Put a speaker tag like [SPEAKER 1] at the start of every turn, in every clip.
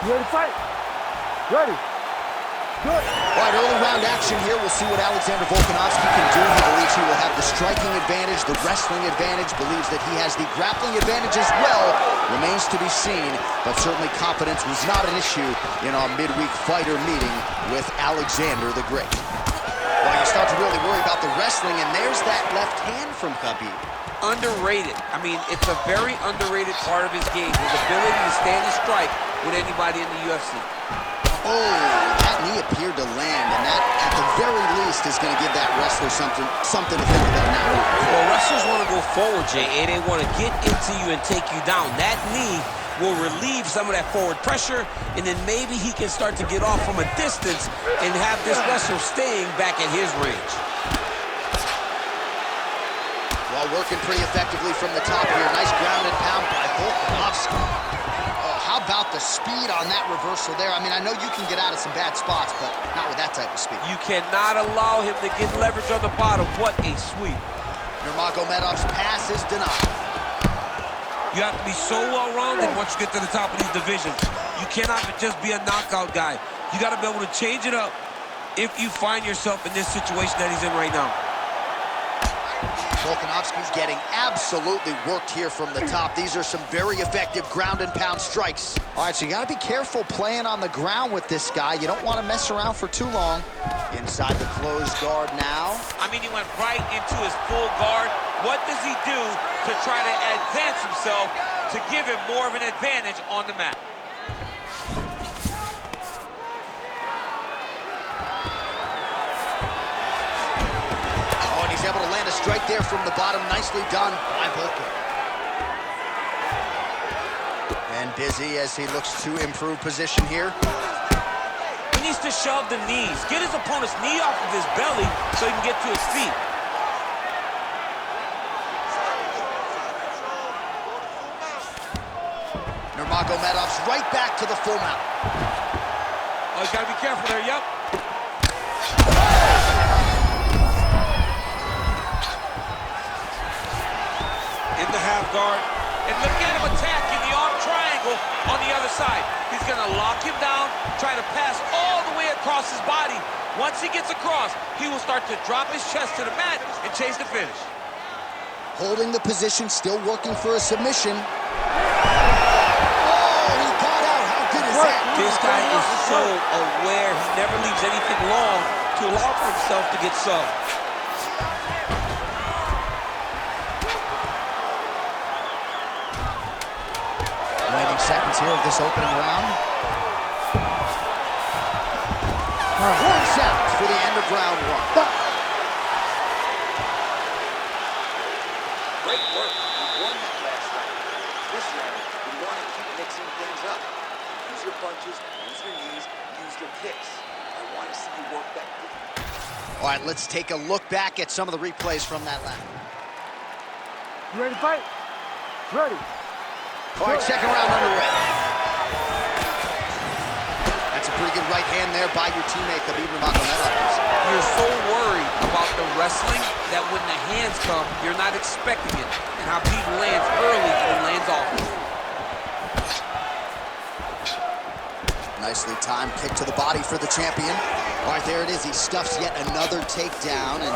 [SPEAKER 1] You ready to fight? Ready. Good.
[SPEAKER 2] All right, early round action here. We'll see what Alexander Volkanovski can do. He believes he will have the striking advantage, the wrestling advantage, believes that he has the grappling advantage as well. Remains to be seen, but certainly confidence was not an issue in our midweek fighter meeting with Alexander the Great. Well, you start to really worry about the wrestling, and there's that left hand from Khabib.
[SPEAKER 3] Underrated. I mean, it's a very underrated part of his game, his ability to stand and strike with anybody in the UFC.
[SPEAKER 2] Oh, that knee appeared to land, and that, at the very least, is going to give that wrestler something to think about now.
[SPEAKER 3] Well, wrestlers want to go forward, Jay, and they want to get into you and take you down. That knee will relieve some of that forward pressure, and then maybe he can start to get off from a distance and have this wrestler staying back at his range.
[SPEAKER 2] Well, working pretty effectively from the top here. Nice ground and pound by Volkanovski. How about the speed on that reversal there? I mean, I know you can get out of some bad spots, but not with that type of speed.
[SPEAKER 3] You cannot allow him to get leverage on the bottom. What a sweep.
[SPEAKER 2] Nurmagomedov's pass is denied.
[SPEAKER 3] You have to be so well-rounded once you get to the top of these divisions. You cannot just be a knockout guy. You got to be able to change it up if you find yourself in this situation that he's in right now.
[SPEAKER 2] Volkanovski's getting absolutely worked here from the top. These are some very effective ground and pound strikes. All right, so you got to be careful playing on the ground with this guy. You don't want to mess around for too long. Inside the closed guard now.
[SPEAKER 3] I mean, he went right into his full guard. What does he do to try to advance himself to give him more of an advantage on the mat?
[SPEAKER 2] He's able to land a strike there from the bottom. Nicely done by Volkan. And busy as he looks to improve position here.
[SPEAKER 3] He needs to shove the knees. Get his opponent's knee off of his belly so he can get to his feet.
[SPEAKER 2] Nurmagomedov's right back to the full mount.
[SPEAKER 3] Oh, he's got to be careful there, yep. In the half guard, and look at him attacking the arm triangle on the other side. He's gonna lock him down, try to pass all the way across his body. Once he gets across, he will start to drop his chest to the mat and chase the finish.
[SPEAKER 2] Holding the position, still working for a submission. Oh, he got out. How good is that?
[SPEAKER 3] This guy is so aware. He never leaves anything long to allow for himself to get subbed.
[SPEAKER 2] Seconds here of this opening round. 1 seconds for the end of round 1.
[SPEAKER 4] Great work. You won that last round. This round, you want to keep mixing things up. Use your punches, use your knees, use your kicks. I want to see you work that good.
[SPEAKER 2] All right, let's take a look back at some of the replays from that round.
[SPEAKER 1] You ready to fight? Ready.
[SPEAKER 2] All right, second round underway. That's a pretty good right hand there by your teammate, Khabib Nurmagomedov.
[SPEAKER 3] You're so worried about the wrestling that when the hands come, you're not expecting it. And Khabib lands early and lands often.
[SPEAKER 2] Nicely timed kick to the body for the champion. All right, there it is. He stuffs yet another takedown, and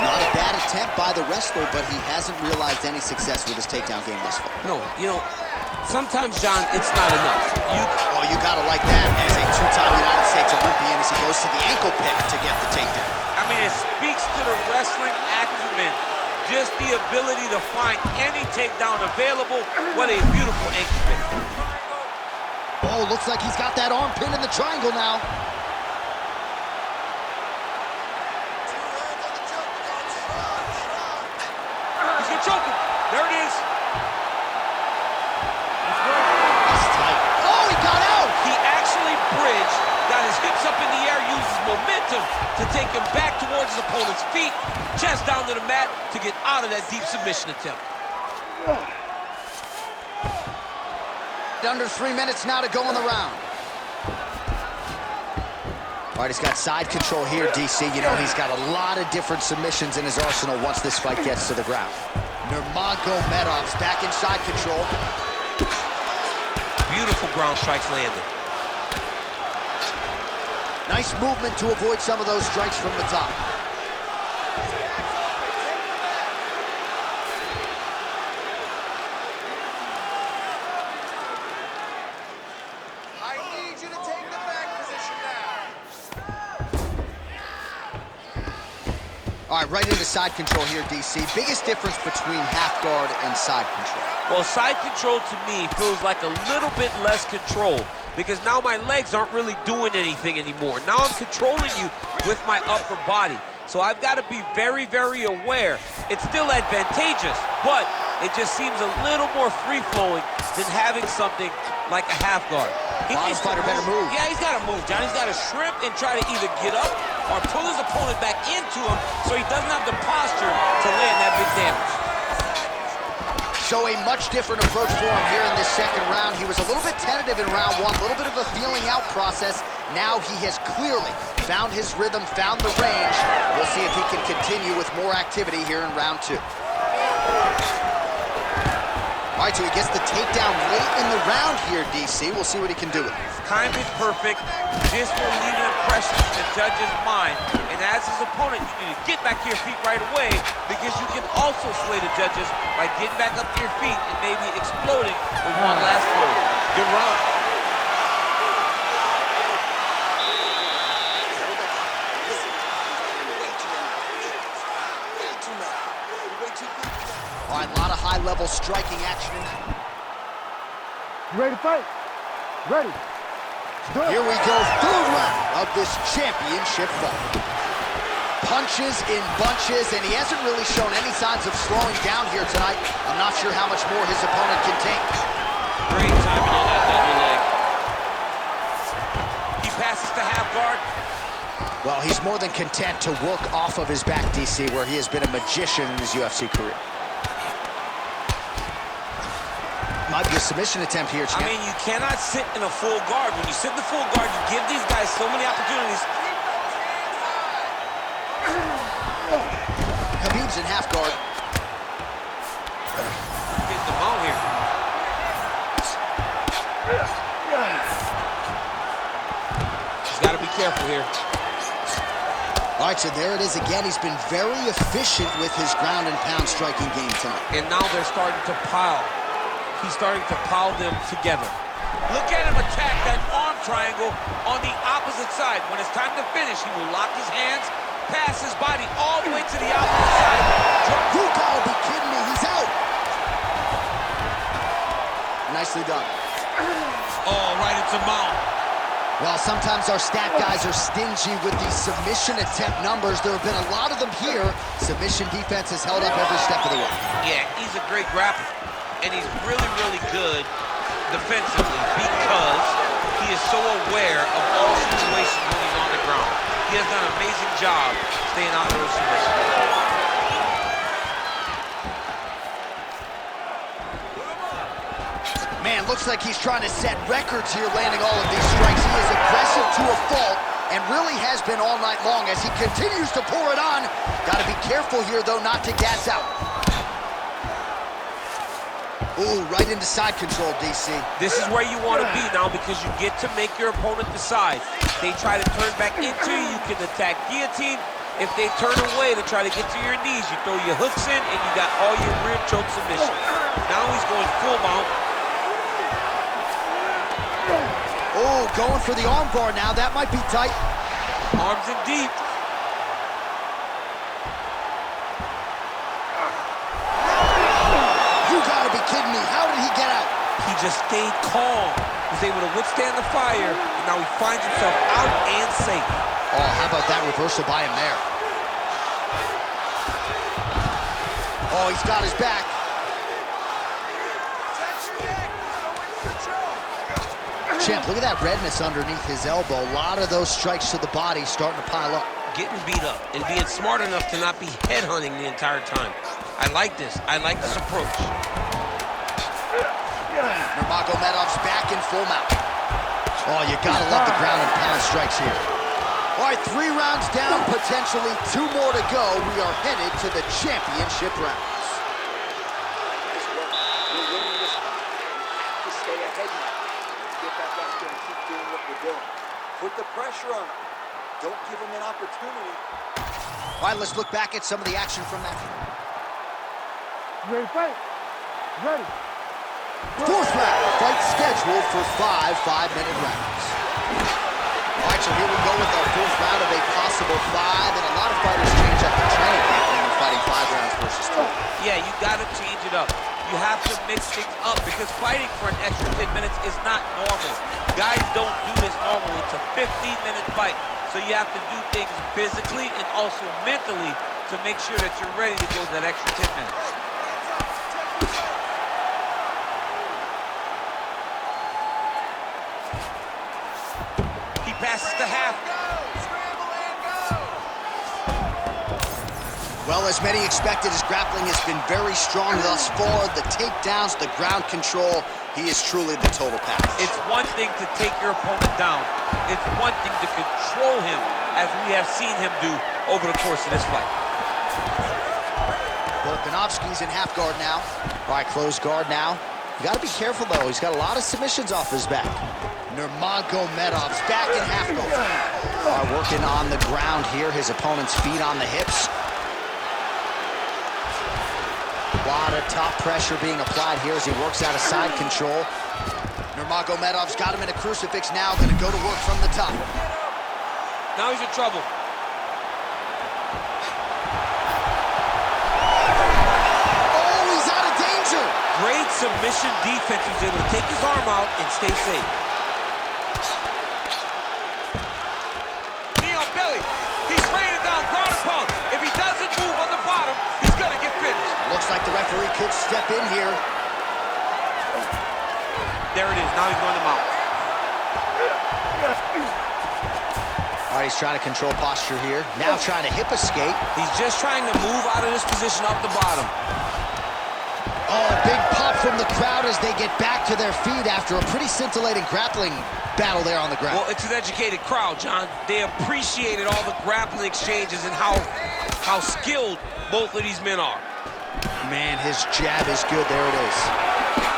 [SPEAKER 2] not a bad attempt by the wrestler, but he hasn't realized any success with his takedown game thus far.
[SPEAKER 3] No, you know, sometimes, John, it's not enough.
[SPEAKER 2] You gotta like that as a two-time United States Olympian as he goes to the ankle pick to get the takedown.
[SPEAKER 3] I mean, it speaks to the wrestling acumen. Just the ability to find any takedown available. What a beautiful ankle pick.
[SPEAKER 2] Oh, looks like he's got that arm pinned in the triangle now.
[SPEAKER 3] He's gonna choke him. There it is.
[SPEAKER 2] That's tight. Oh, he got out!
[SPEAKER 3] He actually bridged, got his hips up in the air, uses momentum to take him back towards his opponent's feet, chest down to the mat to get out of that deep submission attempt.
[SPEAKER 2] Under 3 minutes now to go in the round. All right, he's got side control here, DC. You know, he's got a lot of different submissions in his arsenal once this fight gets to the ground. Nurmagomedov's back in side control.
[SPEAKER 3] Beautiful ground strikes landed.
[SPEAKER 2] Nice movement to avoid some of those strikes from the top.
[SPEAKER 4] I need you to take the back position now.
[SPEAKER 2] All right, right into side control here, DC. Biggest difference between half guard and side control?
[SPEAKER 3] Well, side control to me feels like a little bit less control because now my legs aren't really doing anything anymore. Now I'm controlling you with my upper body. So I've got to be very, very aware. It's still advantageous, but it just seems a little more free-flowing than having something like a half guard.
[SPEAKER 2] Bottom fighter better move.
[SPEAKER 3] Yeah, he's got to move, John. He's got to shrimp and try to either get up or pull his opponent back into him so he doesn't have the posture to land that big damage.
[SPEAKER 2] So a much different approach for him here in this second round. He was a little bit tentative in round one, a little bit of a feeling out process. Now he has clearly found his rhythm, found the range. We'll see if he can continue with more activity here in round two. All right, so he gets the takedown late in the round here, DC. We'll see what he can do with it.
[SPEAKER 3] Time is perfect. This will leave an impression in the judge's mind. And as his opponent, you need to get back to your feet right away because you can also sway the judges by getting back up to your feet and maybe exploding with one last blow. Good round.
[SPEAKER 2] All right, a lot of high-level striking action in that.
[SPEAKER 1] You ready to fight? Ready.
[SPEAKER 2] Here we go, third round of this championship fight. Punches in bunches, and he hasn't really shown any signs of slowing down here tonight. I'm not sure how much more his opponent can take.
[SPEAKER 3] Great timing on that double leg. He passes to half guard.
[SPEAKER 2] Well, he's more than content to work off of his back, DC, where he has been a magician in his UFC career. Might be a submission attempt here, champ.
[SPEAKER 3] I mean, you cannot sit in a full guard. When you sit in the full guard, you give these guys so many opportunities.
[SPEAKER 2] Khabib's in half guard.
[SPEAKER 3] Getting the mount here. He's got to be careful here.
[SPEAKER 2] All right, so there it is again. He's been very efficient with his ground and pound striking game tonight.
[SPEAKER 3] And now they're starting to pile. He's starting to pile them together. Look at him attack that arm triangle on the opposite side. When it's time to finish, he will lock his hands, pass his body all the way to the opposite side.
[SPEAKER 2] You gotta be kidding me, he's out. Nicely done.
[SPEAKER 3] Oh, right into mount.
[SPEAKER 2] Well, sometimes our stat guys are stingy with these submission attempt numbers. There have been a lot of them here. Submission defense has held up every step of the way.
[SPEAKER 3] Yeah, he's a great grappler. And he's really, really good defensively because he is so aware of all situations when he's on the ground. He has done an amazing job staying out of those submissions.
[SPEAKER 2] Man, looks like he's trying to set records here, landing all of these strikes. He is aggressive to a fault and really has been all night long as he continues to pour it on. Got to be careful here, though, not to gas out. Ooh, right into side control, DC.
[SPEAKER 3] This is where you want to be now because you get to make your opponent decide. They try to turn back into you, you can attack guillotine. If they turn away to try to get to your knees, you throw your hooks in and you got all your rear choke submission. Now he's going full mount.
[SPEAKER 2] Oh, going for the arm bar now. That might be tight.
[SPEAKER 3] Arms in deep.
[SPEAKER 2] Kidding me, how did he get out?
[SPEAKER 3] He just stayed calm, was able to withstand the fire, and now he finds himself out and safe.
[SPEAKER 2] Oh, how about that reversal by him there? Oh, he's got his back. Champ, look at that redness underneath his elbow. A lot of those strikes to the body starting to pile up.
[SPEAKER 3] Getting beat up and being smart enough to not be headhunting the entire time. I like this. I like this approach.
[SPEAKER 2] Nurmagomedov's back in full mount. Oh, you gotta love the ground and pound strikes here. All right, 3 rounds down, potentially 2 more to go. We are headed to the championship rounds.
[SPEAKER 4] We're winning this fight. To stay ahead now. Get back out there and keep doing what we're doing. Put the pressure on him. Don't give him an opportunity.
[SPEAKER 2] All right, let's look back at some of the action from that.
[SPEAKER 1] You ready to fight? Ready.
[SPEAKER 2] Fourth round, fight scheduled for 5 5-minute rounds. All right, so here we go with our fourth round of a possible 5, and a lot of fighters change up the training camp when you're fighting 5 rounds versus 2.
[SPEAKER 3] Yeah, you gotta change it up. You have to mix things up because fighting for an extra 10 minutes is not normal. Guys don't do this normally. It's a 15-minute fight. So you have to do things physically and also mentally to make sure that you're ready to go that extra 10 minutes. He passes the half.
[SPEAKER 2] Well, as many expected, his grappling has been very strong thus far. The takedowns, the ground control, he is truly the total package.
[SPEAKER 3] It's one thing to take your opponent down. It's one thing to control him, as we have seen him do over the course of this fight.
[SPEAKER 2] Volkanovski's in half guard now. All right, closed guard now. You got to be careful, though. He's got a lot of submissions off his back. Nurmagomedov's back in half guard. Working on the ground here. His opponent's feet on the hips. A lot of top pressure being applied here as he works out of side control. Nurmagomedov's got him in a crucifix now, going to go to work from the top.
[SPEAKER 3] Now he's in trouble.
[SPEAKER 2] Oh, he's out of danger!
[SPEAKER 3] Great submission defense. He was able to take his arm out and stay safe. Knee on belly. He's laying it down, ground and pound. If he doesn't move on the bottom, he's going to get finished.
[SPEAKER 2] Looks like the referee could step in here.
[SPEAKER 3] There it is. Now he's going to mount.
[SPEAKER 2] All right, he's trying to control posture here. Now trying to hip escape.
[SPEAKER 3] He's just trying to move out of this position up the bottom.
[SPEAKER 2] Oh, big pop from the crowd as they get back to their feet after a pretty scintillating grappling battle there on the ground.
[SPEAKER 3] Well, it's an educated crowd, John. They appreciated all the grappling exchanges and how skilled both of these men are.
[SPEAKER 2] Man, his jab is good. There it is.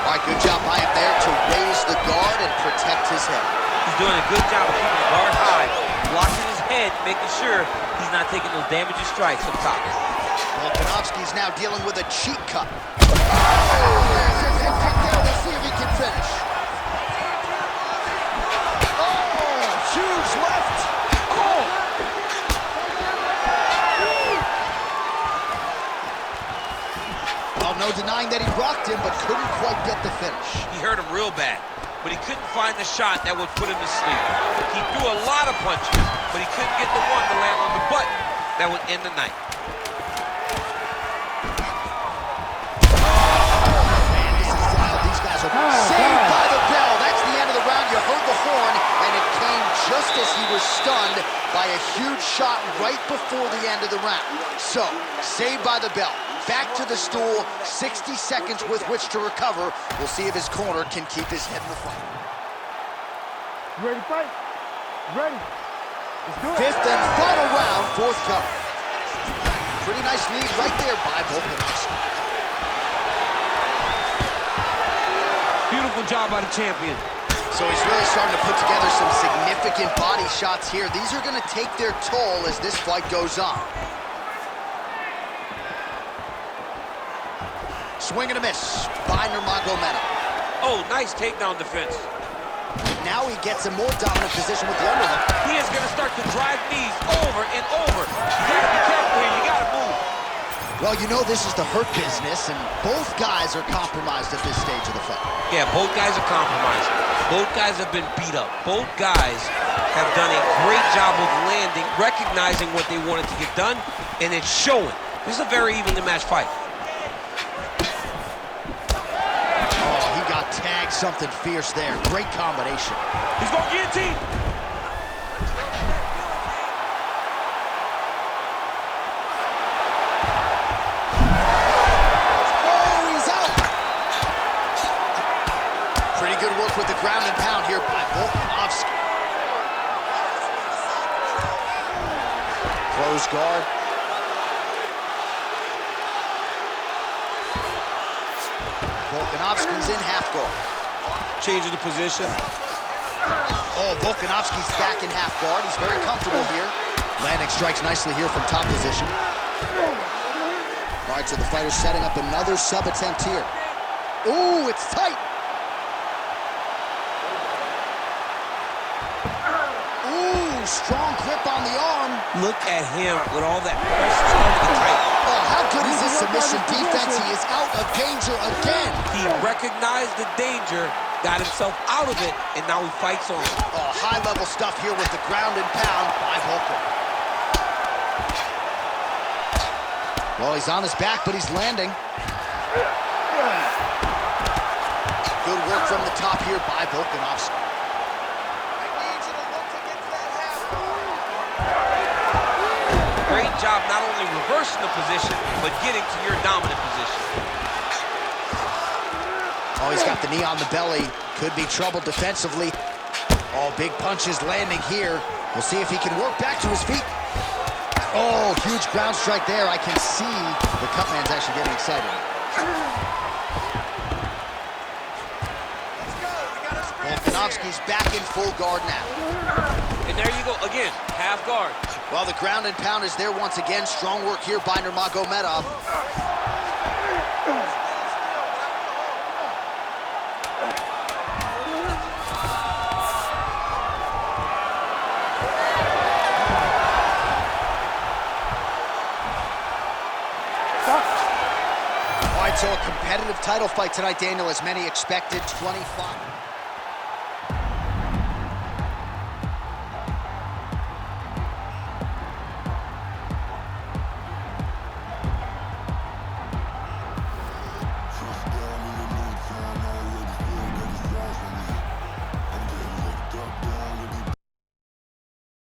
[SPEAKER 2] All right, good job by him there to raise the guard and protect his head.
[SPEAKER 3] He's doing a good job of keeping the guard high, blocking his head, making sure he's not taking those damaging strikes up top.
[SPEAKER 2] Volkanovski's now dealing with a cheek cut. Oh, there's his head kick there. We'll see if he can finish. Oh, huge left. Oh. No denying that he rocked him, but couldn't quite get the finish.
[SPEAKER 3] He hurt him real bad, but he couldn't find the shot that would put him to sleep. He threw a lot of punches, but he couldn't get the one to land on the button that would end the night.
[SPEAKER 2] Man, this is wild. These guys are saved by the bell. That's the end of the round. You heard the horn, and it came just as he was stunned by a huge shot right before the end of the round. So, saved by the bell. Back to the stool, 60 seconds with which to recover. We'll see if his corner can keep his head in the fight.
[SPEAKER 1] You ready to fight? Ready. Let's do it.
[SPEAKER 2] Fifth and final round, fourth cover. Pretty nice lead right there by Volkanovski.
[SPEAKER 3] Beautiful job by the champion.
[SPEAKER 2] So he's really starting to put together some significant body shots here. These are going to take their toll as this fight goes on. Swing and a miss by Nurmagomedov.
[SPEAKER 3] Oh, nice takedown defense.
[SPEAKER 2] Now he gets a more dominant position with the underhook.
[SPEAKER 3] He is going to start to drive knees over and over. You got to be careful here. You got to move.
[SPEAKER 2] Well, you know this is the hurt business, and both guys are compromised at this stage of the fight.
[SPEAKER 3] Yeah, both guys are compromised. Both guys have been beat up. Both guys have done a great job of landing, recognizing what they wanted to get done, and it's showing. This is a very evenly matched fight.
[SPEAKER 2] Tagged something fierce there. Great combination.
[SPEAKER 3] He's going to guillotine.
[SPEAKER 2] Oh, he's out. Pretty good work with the ground and pound here by Volkanovski. Close guard. Volkanovski's in half guard.
[SPEAKER 3] Changing the position.
[SPEAKER 2] Oh, Volkanovski's back in half guard. He's very comfortable here. Landing strikes nicely here from top position. All right, so the fighter's setting up another sub attempt here. Ooh, it's tight. Ooh, strong grip on the arm.
[SPEAKER 3] Look at him with all that pressure starting to tight.
[SPEAKER 2] Oh, how good is this submission defense? He is out of danger again.
[SPEAKER 3] He recognized the danger, got himself out of it, and now he fights on it.
[SPEAKER 2] Oh, high-level stuff here with the ground and pound by Volkan. Well, he's on his back, but he's landing. Good work from the top here by Volkanovski.
[SPEAKER 3] Great job not only reversing the position, but getting to your dominant position.
[SPEAKER 2] Oh, he's got the knee on the belly. Could be trouble defensively. Oh, big punches landing here. We'll see if he can work back to his feet. Oh, huge ground strike there. I can see the cut man's actually getting excited. Volkanovski's back in full guard now.
[SPEAKER 3] And there you go, again, half guard.
[SPEAKER 2] Well, the ground and pound is there once again. Strong work here by Nurmagomedov. All right, so a competitive title fight tonight, Daniel, as many expected. 25.